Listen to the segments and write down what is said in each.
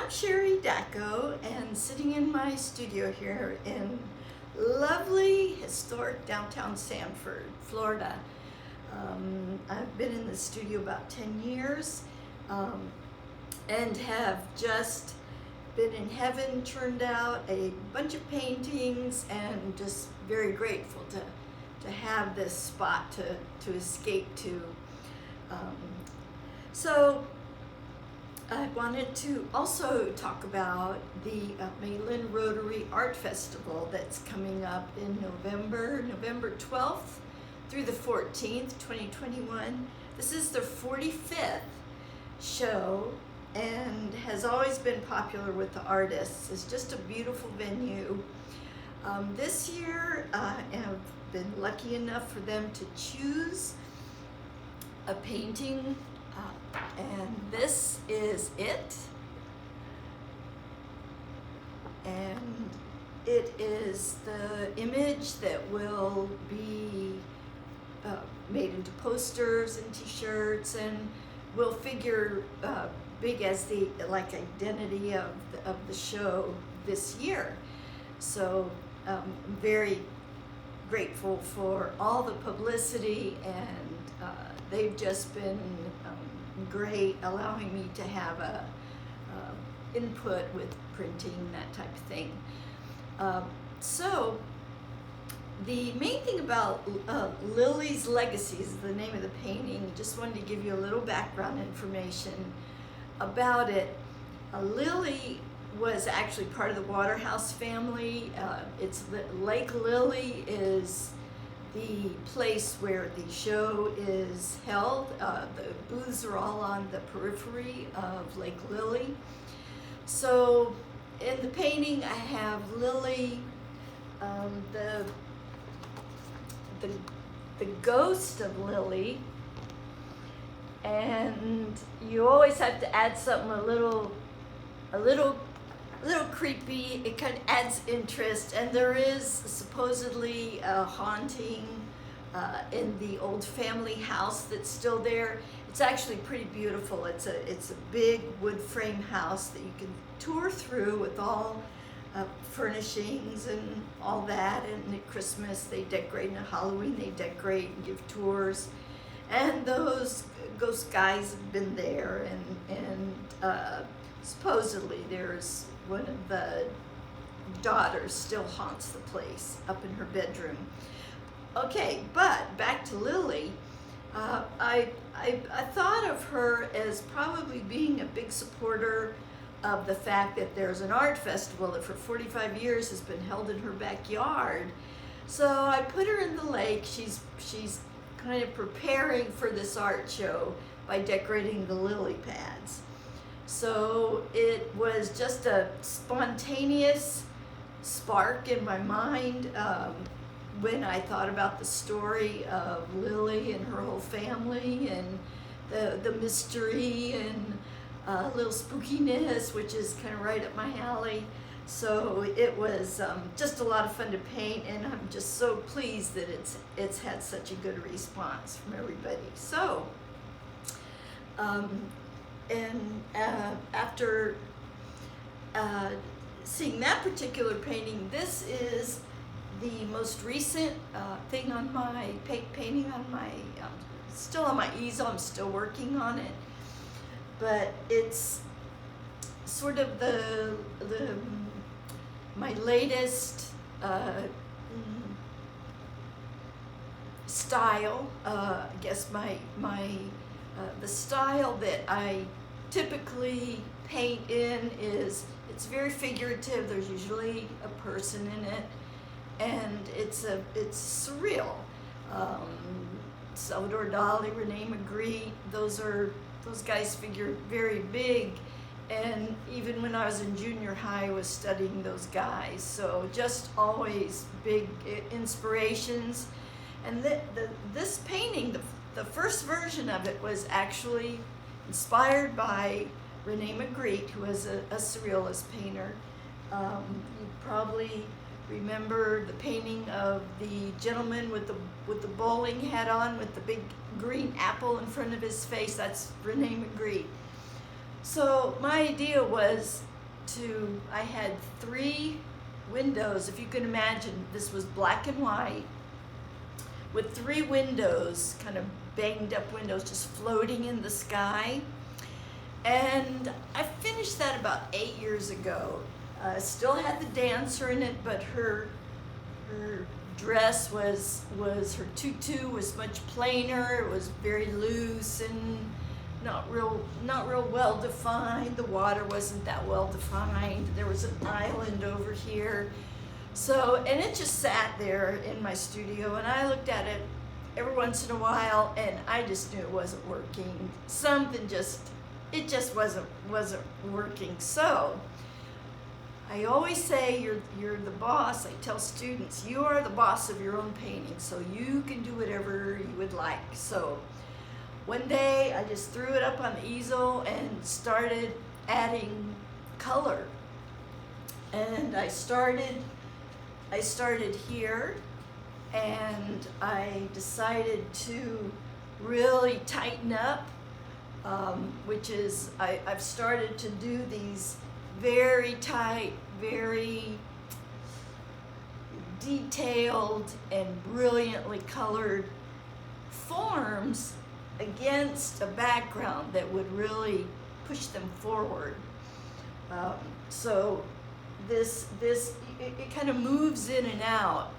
I'm Cherie Dacko, and sitting in my studio here in lovely, historic downtown Sanford, Florida. I've been in the studio about 10 years and have just been in heaven, turned out a bunch of paintings, and just very grateful to have this spot to escape to. So I wanted to also talk about the Mainland Rotary Art Festival that's coming up in November 12th through the 14th, 2021. This is their 45th show and has always been popular with the artists. It's just a beautiful venue. This year I have been lucky enough for them to choose a painting, and this is it. And it is the image that will be made into posters and t-shirts and will figure big as the identity of the show this year. So I'm very grateful for all the publicity, and they've just been great, allowing me to have a input with printing, that type of thing. So the main thing about Lily's Legacy is the name of the painting. Just wanted to give you a little background information about it. Lily was actually part of the Waterhouse family. Lake Lily is the place where the show is held. The booths are all on the periphery of Lake Lily. So in the painting I have Lily, the ghost of Lily, and you always have to add something a little creepy. It kind of adds interest, and there is supposedly a haunting in the old family house that's still there. It's actually pretty beautiful. It's a big wood frame house that you can tour through with all furnishings and all that. And at Christmas they decorate, and at Halloween they decorate and give tours. And those ghost guys have been there, and supposedly there's one of the daughters still haunts the place up in her bedroom. Okay, but back to Lily. I thought of her as probably being a big supporter of the fact that there's an art festival that for 45 years has been held in her backyard. So I put her in the lake. She's kind of preparing for this art show by decorating the lily pads. So it was just a spontaneous spark in my mind when I thought about the story of Lily and her whole family, and the mystery and a little spookiness, which is kind of right up my alley. So it was just a lot of fun to paint, and I'm just so pleased that it's had such a good response from everybody. So after seeing that particular painting, this is the most recent thing on my painting on my still on my easel. I'm still working on it, but it's sort of my latest style. I guess the style that I typically paint in is, it's very figurative. There's usually a person in it, and it's surreal. Salvador Dali, Rene Magritte, those guys figure very big, and even when I was in junior high I was studying those guys, so just always big inspirations. And this painting, the first version of it, was actually inspired by Rene Magritte, who was a surrealist painter. You probably remember the painting of the gentleman with the bowling hat on with the big green apple in front of his face. That's Rene Magritte. So my idea was I had 3 windows, if you can imagine. This was black and white with 3 windows, kind of banged up windows, just floating in the sky. And I finished that about 8 years ago. Still had the dancer in it, but her dress was her tutu was much plainer. It was very loose and not real well defined. The water wasn't that well defined. There was an island over here. So, and it just sat there in my studio, and I looked at it every once in a while, and I just knew it wasn't working. It just wasn't working. So I always say you're the boss. I tell students, you are the boss of your own painting, so you can do whatever you would like. So one day I just threw it up on the easel and started adding color. And I started here, and I decided to really tighten up, which is I've started to do these very tight, very detailed and brilliantly colored forms against a background that would really push them forward. So it kind of moves in and out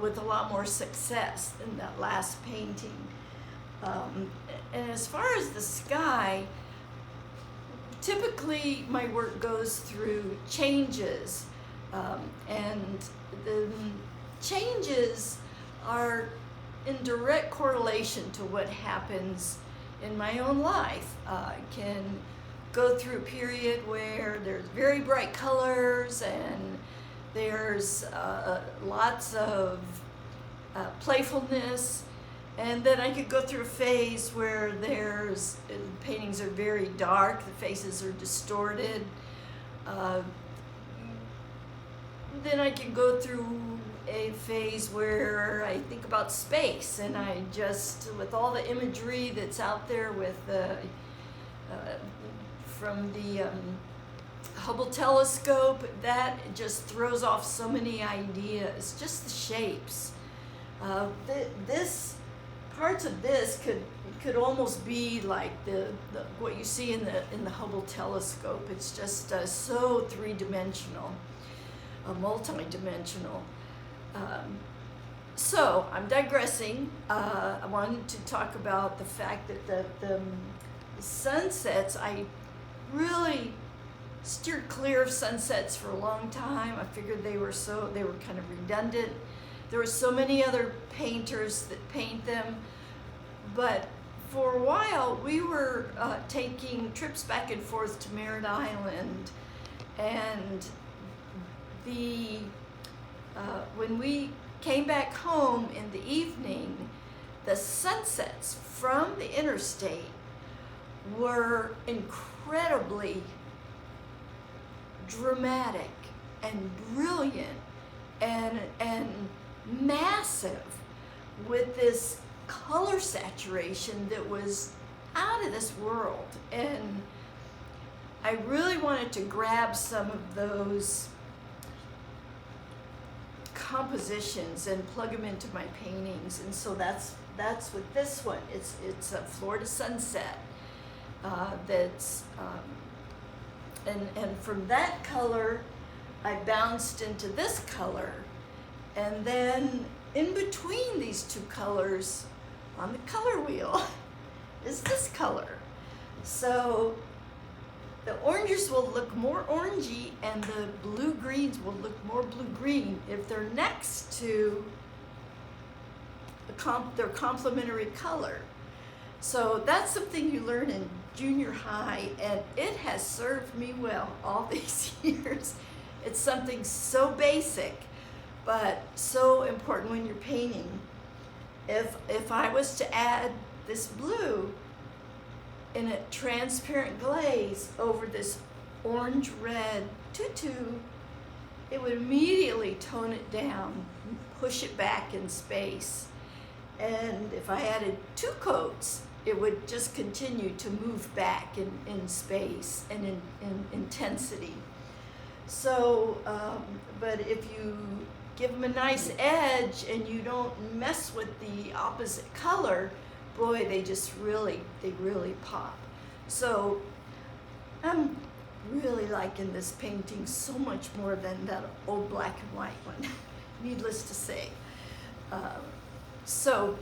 with a lot more success than that last painting. And as far as the sky, typically my work goes through changes, and the changes are in direct correlation to what happens in my own life. I can go through a period where there's very bright colors and there's lots of playfulness, and then I could go through a phase where paintings are very dark, the faces are distorted. Then I can go through a phase where I think about space, and I just, with all the imagery that's out there with from the Hubble telescope, that just throws off so many ideas, just the shapes. Parts of this could almost be like what you see in the Hubble telescope. It's just so three-dimensional, multi-dimensional. So I'm digressing. I wanted to talk about the fact that the sunsets, I really steered clear of sunsets for a long time. I figured they were kind of redundant. There were so many other painters that paint them, but for a while we were taking trips back and forth to Merritt Island, and when we came back home in the evening, the sunsets from the interstate were incredibly dramatic and brilliant and massive, with this color saturation that was out of this world. And I really wanted to grab some of those compositions and plug them into my paintings, and so that's with this one. It's a Florida sunset and from that color I bounced into this color, and then in between these two colors on the color wheel is this color. So the oranges will look more orangey and the blue-greens will look more blue-green if they're next to their complementary color. So that's something you learn in junior high, and it has served me well all these years. It's something so basic, but so important when you're painting. If I was to add this blue in a transparent glaze over this orange-red tutu, it would immediately tone it down and push it back in space. And if I added 2 coats, it would just continue to move back in space and in intensity. So, but if you give them a nice edge and you don't mess with the opposite color, boy, they really pop. So I'm really liking this painting so much more than that old black and white one, needless to say. So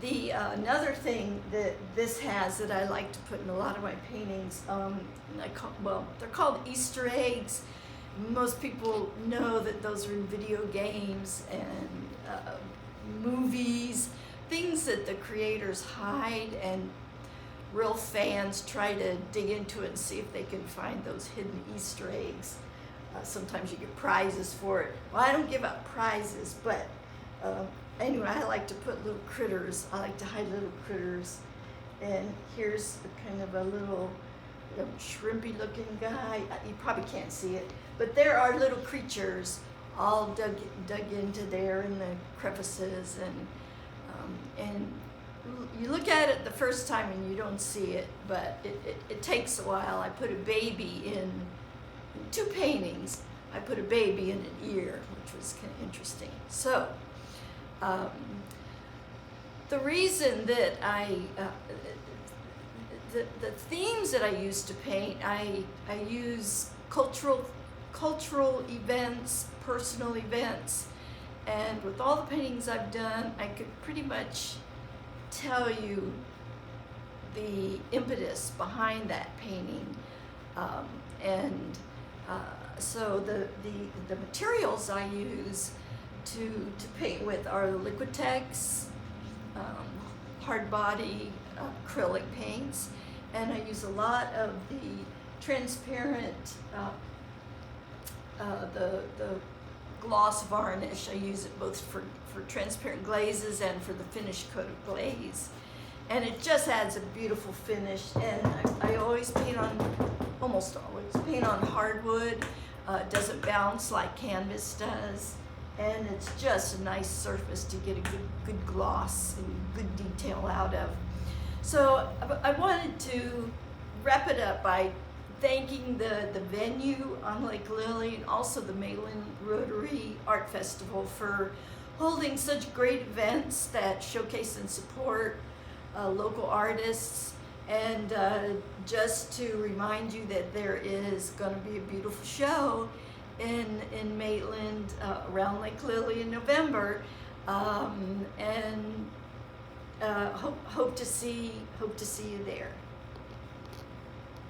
the another thing that this has that I like to put in a lot of my paintings, they're called Easter eggs. Most people know that those are in video games and movies, things that the creators hide, and real fans try to dig into it and see if they can find those hidden Easter eggs. Sometimes you get prizes for it. Well, I don't give out prizes, but anyway, I like to put little critters. I like to hide little critters. And here's kind of a little shrimpy looking guy. You probably can't see it, but there are little creatures all dug into there in the crevices, and you look at it the first time and you don't see it, but it takes a while. I put a baby in 2 paintings. I put a baby in an ear, which was kind of interesting. So the reason that the themes that I use to paint, I use cultural events, personal events, and with all the paintings I've done, I could pretty much tell you the impetus behind that painting, so the materials I use to paint with are the Liquitex, hard body acrylic paints, and I use a lot of the transparent, the gloss varnish. I use it both for transparent glazes and for the finished coat of glaze, and it just adds a beautiful finish. And I always almost always paint on hardwood. It doesn't bounce like canvas does, and it's just a nice surface to get a good gloss and good detail out of. So I wanted to wrap it up by thanking the venue on Lake Lily and also the Maitland Rotary Art Festival for holding such great events that showcase and support local artists, and just to remind you that there is going to be a beautiful show in Maitland around Lake Lily in November, and hope to see you there.